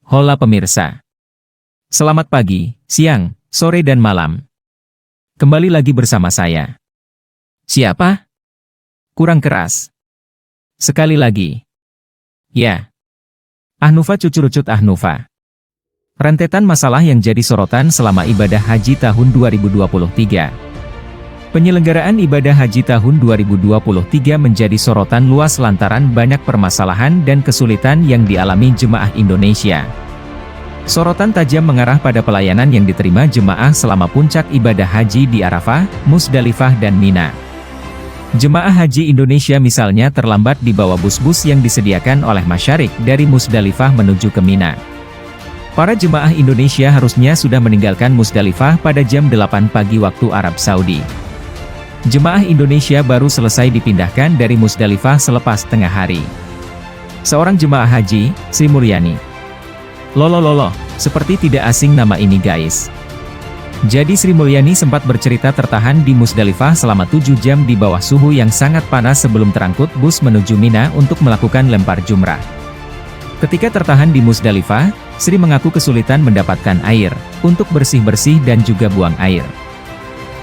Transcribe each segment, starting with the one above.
Hola pemirsa. Selamat pagi, siang, sore dan malam. Kembali lagi bersama saya. Siapa? Kurang keras. Sekali lagi. Ya. Ahnufa Cucurucut Ahnufa. Rentetan masalah yang jadi sorotan selama ibadah haji tahun 2023. Penyelenggaraan ibadah haji tahun 2023 menjadi sorotan luas lantaran banyak permasalahan dan kesulitan yang dialami jemaah Indonesia. Sorotan tajam mengarah pada pelayanan yang diterima jemaah selama puncak ibadah haji di Arafah, Musdalifah dan Mina. Jemaah haji Indonesia misalnya terlambat dibawa bus-bus yang disediakan oleh Masyarik dari Musdalifah menuju ke Mina. Para jemaah Indonesia harusnya sudah meninggalkan Musdalifah pada jam 8 pagi waktu Arab Saudi. Jemaah Indonesia baru selesai dipindahkan dari Musdalifah selepas tengah hari. Seorang jemaah haji, Sri Mulyani. Lolololo, seperti tidak asing nama ini guys. Jadi Sri Mulyani sempat bercerita tertahan di Musdalifah selama 7 jam di bawah suhu yang sangat panas sebelum terangkut bus menuju Mina untuk melakukan lempar jumrah. Ketika tertahan di Musdalifah, Sri mengaku kesulitan mendapatkan air, untuk bersih-bersih dan juga buang air.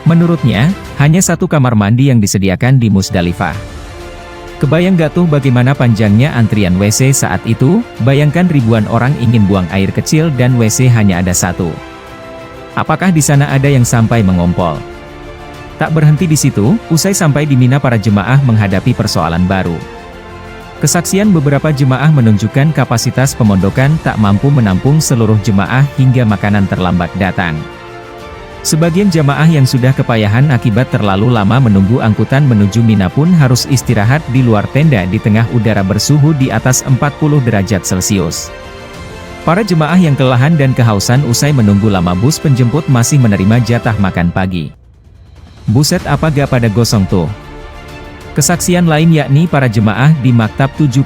Menurutnya, hanya satu kamar mandi yang disediakan di Musdalifah. Kebayang gak tuh bagaimana panjangnya antrian WC saat itu? Bayangkan ribuan orang ingin buang air kecil dan WC hanya ada satu. Apakah di sana ada yang sampai mengompol? Tak berhenti di situ, usai sampai di Mina para jemaah menghadapi persoalan baru. Kesaksian beberapa jemaah menunjukkan kapasitas pemondokan tak mampu menampung seluruh jemaah hingga makanan terlambat datang. Sebagian jamaah yang sudah kepayahan akibat terlalu lama menunggu angkutan menuju Mina pun harus istirahat di luar tenda di tengah udara bersuhu di atas 40 derajat Celcius. Para jemaah yang kelelahan dan kehausan usai menunggu lama bus penjemput masih menerima jatah makan pagi. Buset apa gak pada gosong tuh. Kesaksian lain yakni para jemaah di Maktab 71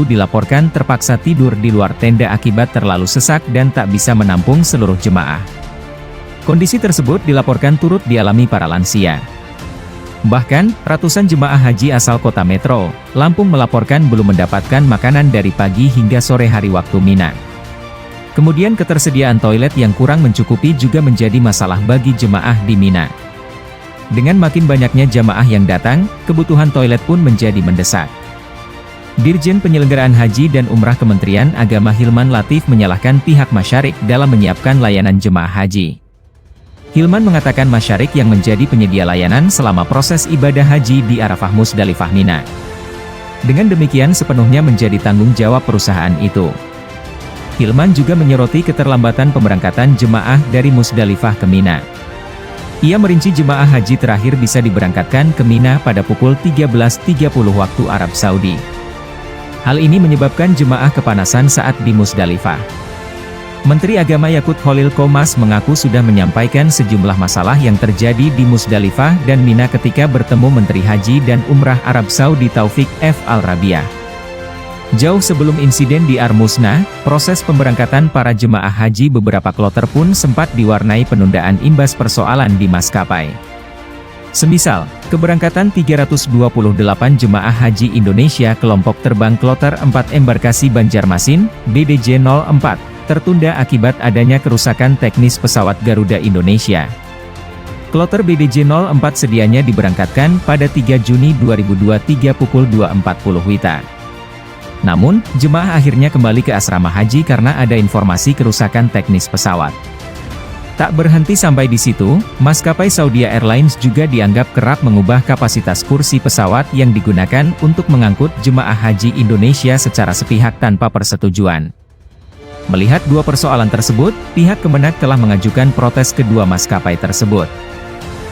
dilaporkan terpaksa tidur di luar tenda akibat terlalu sesak dan tak bisa menampung seluruh jemaah. Kondisi tersebut dilaporkan turut dialami para lansia. Bahkan, ratusan jemaah haji asal kota Metro, Lampung melaporkan belum mendapatkan makanan dari pagi hingga sore hari waktu Mina. Kemudian ketersediaan toilet yang kurang mencukupi juga menjadi masalah bagi jemaah di Mina. Dengan makin banyaknya jemaah yang datang, kebutuhan toilet pun menjadi mendesak. Dirjen Penyelenggaraan Haji dan Umrah Kementerian Agama Hilman Latif menyalahkan pihak Masyarik dalam menyiapkan layanan jemaah haji. Hilman mengatakan Masyarik yang menjadi penyedia layanan selama proses ibadah haji di Arafah Musdalifah Mina. Dengan demikian sepenuhnya menjadi tanggung jawab perusahaan itu. Hilman juga menyoroti keterlambatan pemberangkatan jemaah dari Musdalifah ke Mina. Ia merinci jemaah haji terakhir bisa diberangkatkan ke Mina pada pukul 13.30 waktu Arab Saudi. Hal ini menyebabkan jemaah kepanasan saat di Musdalifah. Menteri Agama Yakut Khalil Qomas mengaku sudah menyampaikan sejumlah masalah yang terjadi di Musdalifah dan Mina ketika bertemu Menteri Haji dan Umrah Arab Saudi Taufik F. Al-Rabiah. Jauh sebelum insiden di Armusna, proses pemberangkatan para jemaah haji beberapa kloter pun sempat diwarnai penundaan imbas persoalan di maskapai. Semisal, keberangkatan 328 jemaah haji Indonesia kelompok terbang kloter 4 embarkasi Banjarmasin, BDJ 04, tertunda akibat adanya kerusakan teknis pesawat Garuda Indonesia. Kloter BDJ 04 sedianya diberangkatkan pada 3 Juni 2023 pukul 2.40 WITA. Namun, jemaah akhirnya kembali ke asrama haji karena ada informasi kerusakan teknis pesawat. Tak berhenti sampai di situ, maskapai Saudi Airlines juga dianggap kerap mengubah kapasitas kursi pesawat yang digunakan untuk mengangkut jemaah haji Indonesia secara sepihak tanpa persetujuan. Melihat dua persoalan tersebut, pihak Kemenak telah mengajukan protes kedua maskapai tersebut.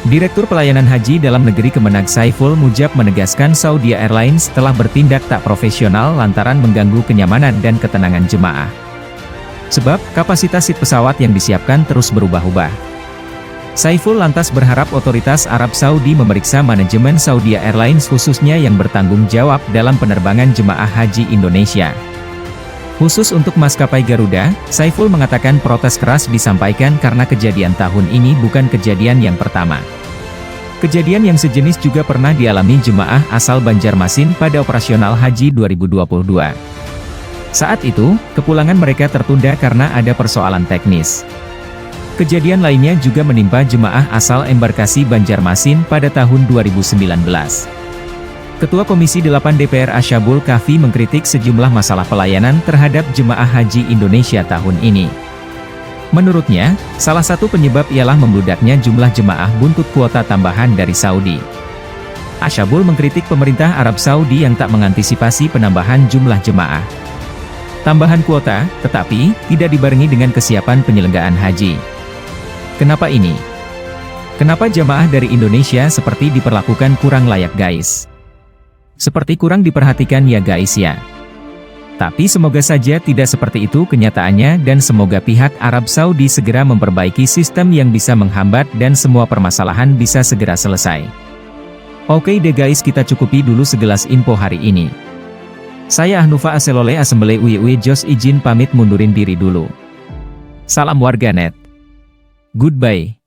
Direktur Pelayanan Haji Dalam Negeri Kemenak Saiful Mujab menegaskan Saudi Airlines telah bertindak tak profesional lantaran mengganggu kenyamanan dan ketenangan jemaah. Sebab, kapasitas seat pesawat yang disiapkan terus berubah-ubah. Saiful lantas berharap otoritas Arab Saudi memeriksa manajemen Saudi Airlines khususnya yang bertanggung jawab dalam penerbangan jemaah haji Indonesia. Khusus untuk maskapai Garuda, Saiful mengatakan protes keras disampaikan karena kejadian tahun ini bukan kejadian yang pertama. Kejadian yang sejenis juga pernah dialami jemaah asal Banjarmasin pada operasional haji 2022. Saat itu, kepulangan mereka tertunda karena ada persoalan teknis. Kejadian lainnya juga menimpa jemaah asal embarkasi Banjarmasin pada tahun 2019. Ketua Komisi 8 DPR Asyabul Kahfi mengkritik sejumlah masalah pelayanan terhadap jemaah haji Indonesia tahun ini. Menurutnya, salah satu penyebab ialah membludaknya jumlah jemaah buntut kuota tambahan dari Saudi. Asyabul mengkritik pemerintah Arab Saudi yang tak mengantisipasi penambahan jumlah jemaah. Tambahan kuota, tetapi, tidak dibarengi dengan kesiapan penyelenggaraan haji. Kenapa ini? Kenapa jamaah dari Indonesia seperti diperlakukan kurang layak guys? Seperti kurang diperhatikan ya guys ya. Tapi semoga saja tidak seperti itu kenyataannya dan semoga pihak Arab Saudi segera memperbaiki sistem yang bisa menghambat dan semua permasalahan bisa segera selesai. Oke deh guys, kita cukupi dulu segelas info hari ini. Saya Ahnufa Aselole Asembele Uye Jos izin pamit mundurin diri dulu. Salam warganet. Goodbye.